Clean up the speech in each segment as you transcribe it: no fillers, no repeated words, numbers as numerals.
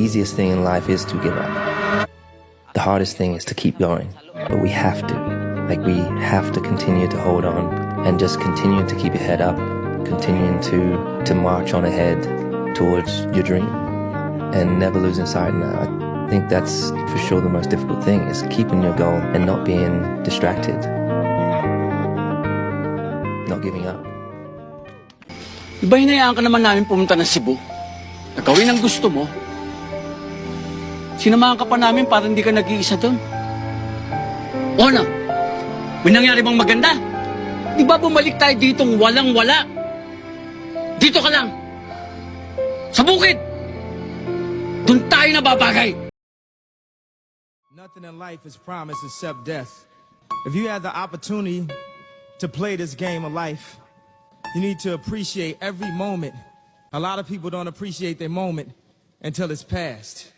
easiest thing in life is to give up. The hardest thing is to keep going. But we have to. Like, we have to continue to hold on and just continue to keep your head up, continuing to march on ahead towards your dream and never losing sight. And I think that's for sure the most difficult thing, is keeping your goal and not being distracted, not giving up. Diba hinayaan ka naman namin pumunta ng Cebu? Nagawin ang gusto mo. Sinamahan ka pa namin para hindi ka nag-iisa doon. O ano? May nangyari bang maganda? Di ba bumalik tayo ditong walang-wala? Dito ka lang. Sa bukid. Doon tayo nababagay. Nothing in life is promised except death. If you have the opportunity to play this game of life, you need to appreciate every moment. A lot of people don't appreciate their moment until it's past.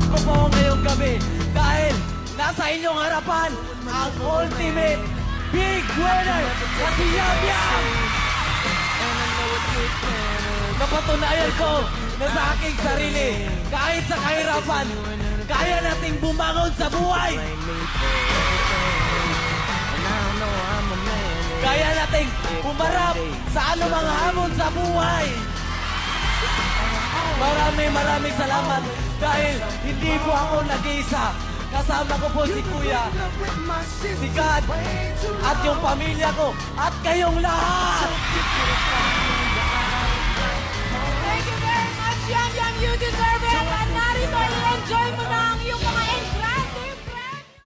Ako ngayong gabi dahil nasa inyong harapan ang ultimate big winner na si Yam Yam. Napatunayan ko na sa aking sarili, kahit sa kahirapan, kaya nating bumangon sa buhay. Kaya nating umarap sa anumang hamon sa buhay. Maraming salamat dahil hindi po ako nag-iisa. Kasama ko po si Kuya, si God, at yung pamilya ko, at kayong lahat. Thank you very much, Yam Yam. You deserve it. At narito, i-enjoy mo na ang iyong mga engrande.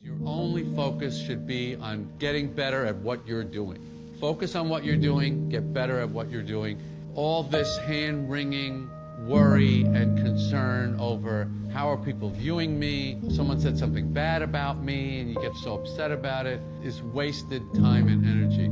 Your only focus should be on getting better at what you're doing. Focus on what you're doing, get better at what you're doing. All this hand-wringing worry and concern over how are people viewing me, someone said something bad about me and you get so upset about it, is wasted time and energy.